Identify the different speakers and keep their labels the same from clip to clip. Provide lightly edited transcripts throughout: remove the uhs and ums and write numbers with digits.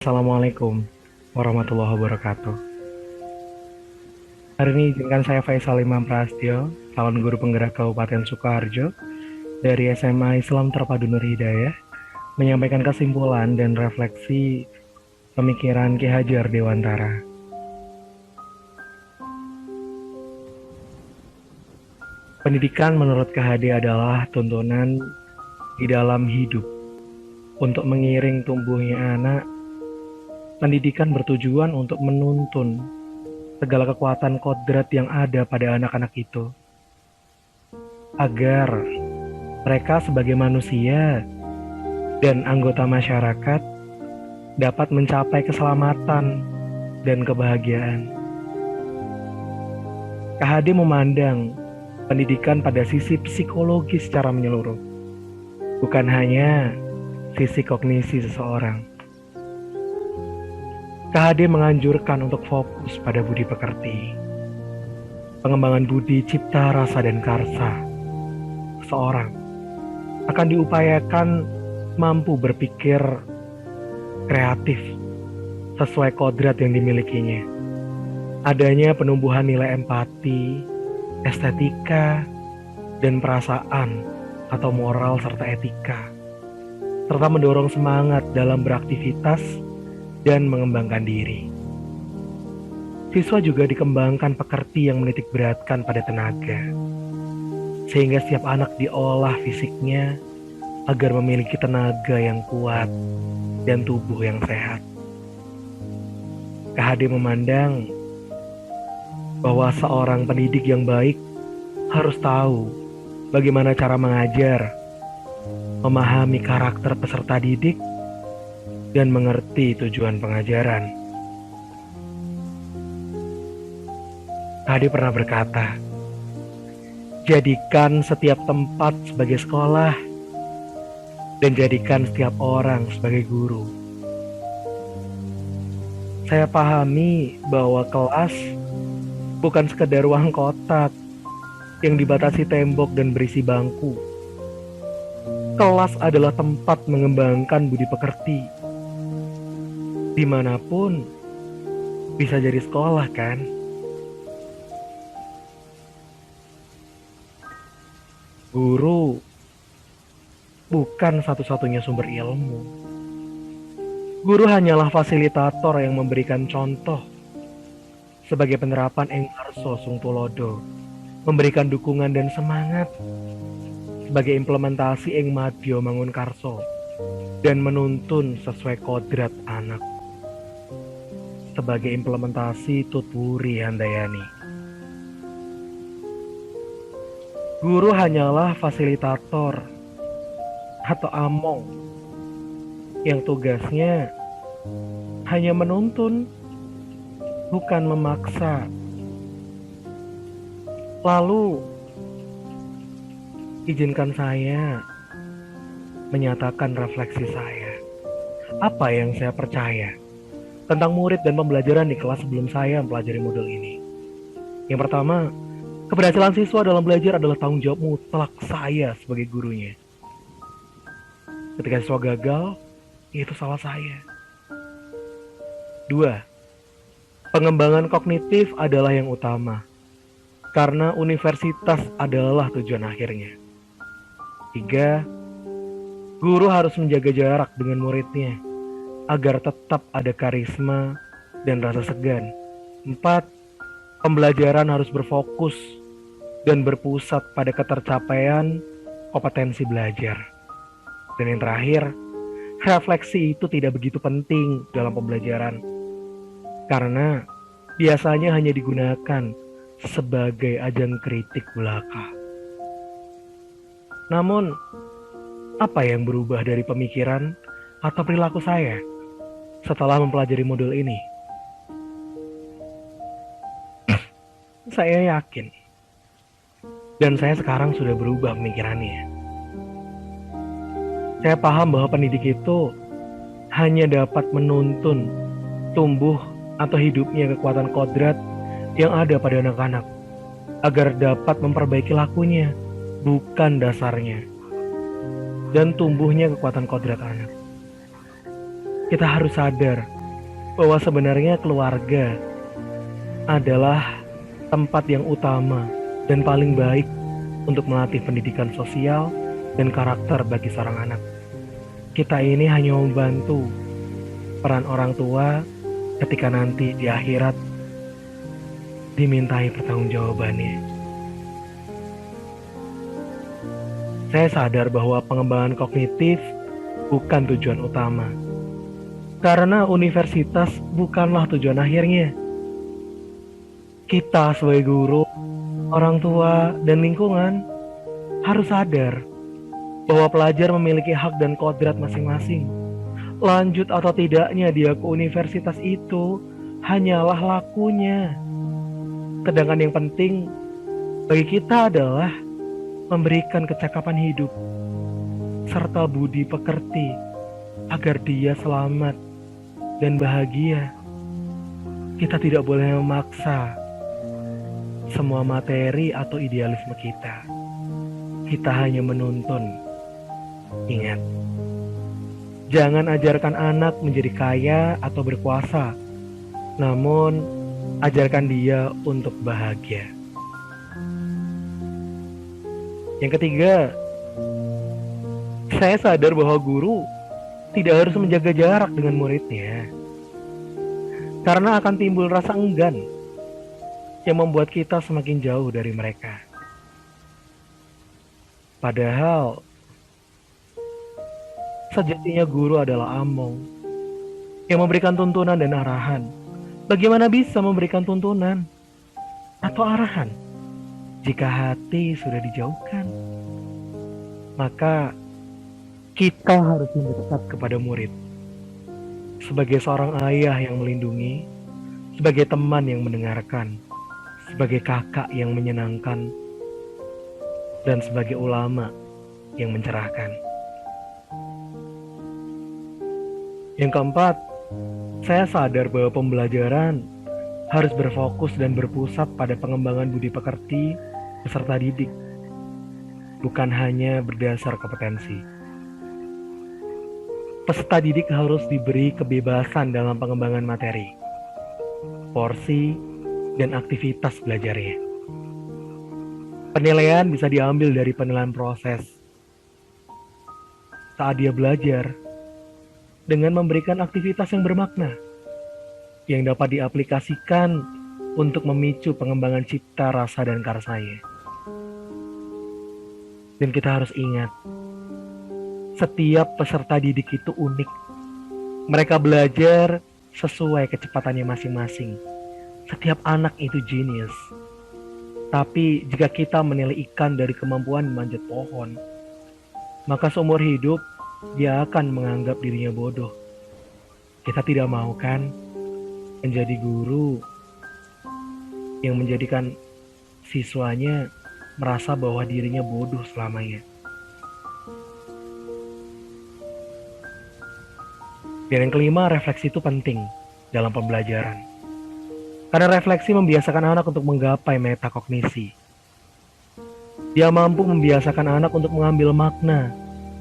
Speaker 1: Assalamualaikum warahmatullahi wabarakatuh. Hari ini izinkan saya Faisal Imam Prasetyo, calon guru penggerak Kabupaten Sukoharjo dari SMA Islam Terpadu Nur Hidayah, menyampaikan kesimpulan dan refleksi pemikiran Ki Hajar Dewantara. Pendidikan menurut KHD adalah tuntunan di dalam hidup. Untuk mengiring tumbuhnya anak, pendidikan bertujuan untuk menuntun segala kekuatan kodrat yang ada pada anak-anak itu, agar mereka sebagai manusia dan anggota masyarakat dapat mencapai keselamatan dan kebahagiaan. KHD memandang pendidikan pada sisi psikologis secara menyeluruh, bukan hanya sisi kognisi seseorang. KHD menganjurkan untuk fokus pada budi pekerti, pengembangan budi cipta, rasa, dan karsa. Seseorang akan diupayakan mampu berpikir kreatif sesuai kodrat yang dimilikinya. Adanya penumbuhan nilai empati, estetika, dan perasaan atau moral serta etika, serta mendorong semangat dalam beraktivitas dan mengembangkan diri. Siswa juga dikembangkan pekerti yang menitik beratkan pada tenaga, sehingga setiap anak diolah fisiknya agar memiliki tenaga yang kuat dan tubuh yang sehat. KHD memandang bahwa seorang pendidik yang baik harus tahu bagaimana cara mengajar, memahami karakter peserta didik, dan mengerti tujuan pengajaran. KHD pernah berkata, jadikan setiap tempat sebagai sekolah dan jadikan setiap orang sebagai guru. Saya pahami bahwa kelas bukan sekedar ruang kotak yang dibatasi tembok dan berisi bangku. Kelas adalah tempat mengembangkan budi pekerti. Dimanapun bisa jadi sekolah, kan? Guru bukan satu-satunya sumber ilmu. Guru hanyalah fasilitator yang memberikan contoh sebagai penerapan ing arso sung tulodo, memberikan dukungan dan semangat sebagai implementasi ing madya mangun karso, dan menuntun sesuai kodrat anak sebagai implementasi tutwuri handayani. Guru hanyalah fasilitator atau among yang tugasnya hanya menuntun, bukan memaksa. Lalu, izinkan saya menyatakan refleksi saya. Apa yang saya percaya tentang murid dan pembelajaran di kelas sebelum saya mempelajari modul ini. Yang pertama, keberhasilan siswa dalam belajar adalah tanggung jawab mutlak saya sebagai gurunya. Ketika siswa gagal, itu salah saya. 2. Pengembangan kognitif adalah yang utama, karena universitas adalah tujuan akhirnya. 3. Guru harus menjaga jarak dengan muridnya agar tetap ada karisma dan rasa segan. 4. Pembelajaran harus berfokus dan berpusat pada ketercapaian kompetensi belajar. Dan yang terakhir, refleksi itu tidak begitu penting dalam pembelajaran, karena biasanya hanya digunakan sebagai ajang kritik belaka. Namun, apa yang berubah dari pemikiran atau perilaku saya setelah mempelajari modul ini? Saya yakin, dan saya sekarang sudah berubah pemikirannya. Saya paham bahwa pendidik itu hanya dapat menuntun tumbuh atau hidupnya kekuatan kodrat yang ada pada anak-anak agar dapat memperbaiki lakunya, bukan dasarnya, dan tumbuhnya kekuatan kodrat anak. kita harus sadar bahwa sebenarnya keluarga adalah tempat yang utama dan paling baik untuk melatih pendidikan sosial dan karakter bagi seorang anak. Kita ini hanya membantu peran orang tua ketika nanti di akhirat dimintai pertanggungjawabannya. Saya sadar bahwa pengembangan kognitif bukan tujuan utama. Karena universitas bukanlah tujuan akhirnya. Kita sebagai guru, orang tua, dan lingkungan harus sadar bahwa pelajar memiliki hak dan kodrat masing-masing. Lanjut atau tidaknya dia ke universitas itu hanyalah lakunya. Sedangkan yang penting bagi kita adalah memberikan kecakapan hidup serta budi pekerti agar dia selamat dan bahagia. Kita tidak boleh memaksa semua materi atau idealisme kita. Kita hanya menuntun. Ingat, jangan ajarkan anak menjadi kaya atau berkuasa, namun ajarkan dia untuk bahagia. Yang ketiga, saya sadar bahwa guru tidak harus menjaga jarak dengan muridnya, karena akan timbul rasa enggan yang membuat kita semakin jauh dari mereka. Padahal sejatinya guru adalah among yang memberikan tuntunan dan arahan. Bagaimana bisa memberikan tuntunan atau arahan jika hati sudah dijauhkan? Maka kita harus mendekat kepada murid sebagai seorang ayah yang melindungi, sebagai teman yang mendengarkan, sebagai kakak yang menyenangkan, dan sebagai ulama yang mencerahkan. Yang keempat, saya sadar bahwa pembelajaran harus berfokus dan berpusat pada pengembangan budi pekerti peserta didik, bukan hanya berdasar kompetensi. Peserta didik harus diberi kebebasan dalam pengembangan materi, porsi, dan aktivitas belajarnya. Penilaian bisa diambil dari penilaian proses saat dia belajar dengan memberikan aktivitas yang bermakna yang dapat diaplikasikan untuk memicu pengembangan cipta, rasa, dan karsanya. Dan kita harus ingat, setiap peserta didik itu unik. Mereka belajar sesuai kecepatannya masing-masing. Setiap anak itu jenius. Tapi jika kita menilai ikan dari kemampuan memanjat pohon, maka seumur hidup dia akan menganggap dirinya bodoh. Kita tidak mau kan menjadi guru yang menjadikan siswanya merasa bahwa dirinya bodoh selamanya. Dan yang kelima, refleksi itu penting dalam pembelajaran. Karena refleksi membiasakan anak untuk menggapai metakognisi. Dia mampu membiasakan anak untuk mengambil makna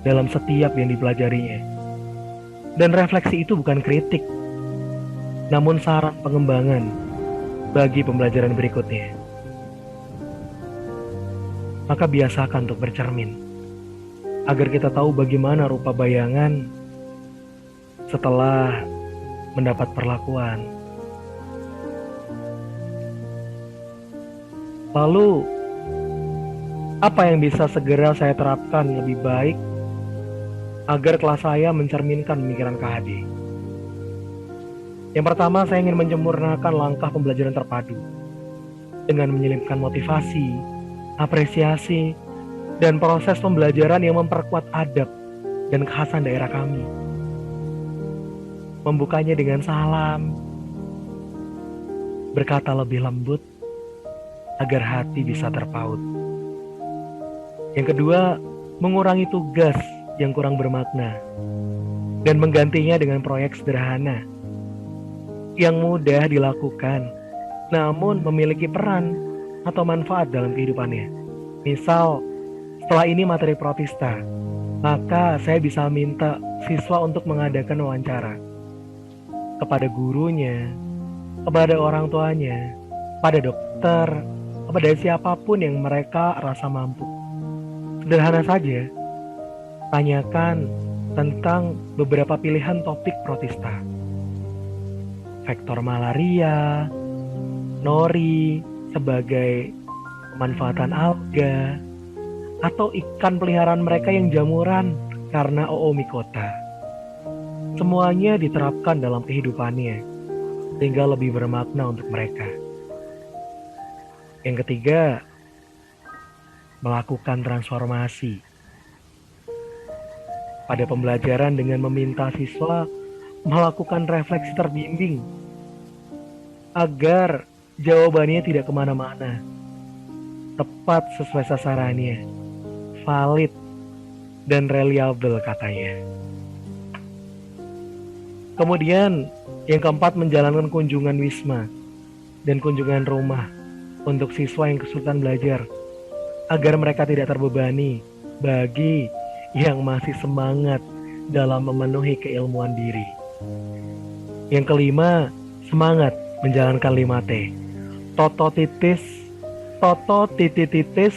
Speaker 1: dalam setiap yang dipelajarinya. Dan refleksi itu bukan kritik, namun saran pengembangan bagi pembelajaran berikutnya. Maka biasakan untuk bercermin, agar kita tahu bagaimana rupa bayangan setelah mendapat perlakuan. Lalu, apa yang bisa segera saya terapkan lebih baik agar kelas saya mencerminkan pemikiran KHD? Yang pertama, saya ingin menyempurnakan langkah pembelajaran terpadu dengan menyelipkan motivasi, apresiasi, dan proses pembelajaran yang memperkuat adab dan kekhasan daerah kami. Membukanya dengan salam, berkata lebih lembut agar hati bisa terpaut. Yang kedua, mengurangi tugas yang kurang bermakna dan menggantinya dengan proyek sederhana yang mudah dilakukan namun memiliki peran atau manfaat dalam kehidupannya. Misal, setelah ini materi protista, maka saya bisa minta siswa untuk mengadakan wawancara kepada gurunya, kepada orang tuanya, pada dokter, kepada siapapun yang mereka rasa mampu. Sederhana saja, tanyakan tentang beberapa pilihan topik protista. Vektor malaria, nori sebagai pemanfaatan alga, atau ikan peliharaan mereka yang jamuran karena oomycota. Semuanya diterapkan dalam kehidupannya, sehingga lebih bermakna untuk mereka. Yang ketiga, melakukan transformasi. Pada pembelajaran dengan meminta siswa melakukan refleksi terbimbing agar jawabannya tidak kemana-mana, tepat sesuai sasarannya, valid, dan reliable katanya. Kemudian yang keempat, menjalankan kunjungan wisma dan kunjungan rumah untuk siswa yang kesulitan belajar agar mereka tidak terbebani bagi yang masih semangat dalam memenuhi keilmuan diri. Yang kelima, semangat menjalankan 5T. Toto titis,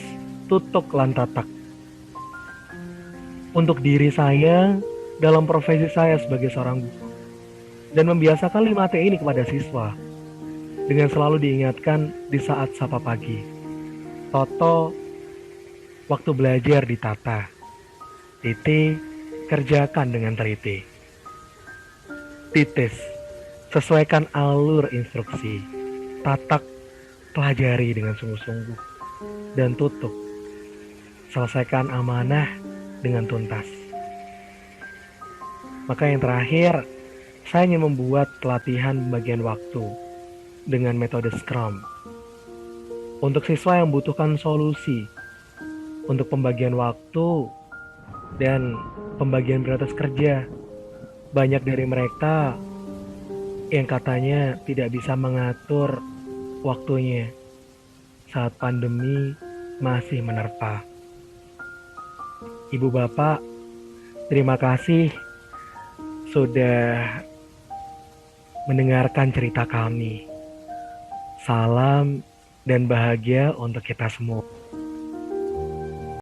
Speaker 1: tutuk lantatak. Untuk diri saya dalam profesi saya sebagai seorang guru, dan membiasakan 5T ini kepada siswa dengan selalu diingatkan di saat sapa pagi. Toto, waktu belajar ditata. Titi, kerjakan dengan teliti. Titis, sesuaikan alur instruksi. Tatak, pelajari dengan sungguh-sungguh. Dan tutuk, selesaikan amanah dengan tuntas. Maka yang terakhir, saya ingin membuat pelatihan pembagian waktu dengan metode Scrum. Untuk siswa yang membutuhkan solusi untuk pembagian waktu dan pembagian prioritas kerja. Banyak dari mereka yang katanya tidak bisa mengatur waktunya saat pandemi masih menerpa. Ibu bapak, terima kasih sudah mendengarkan cerita kami. Salam dan bahagia untuk kita semua.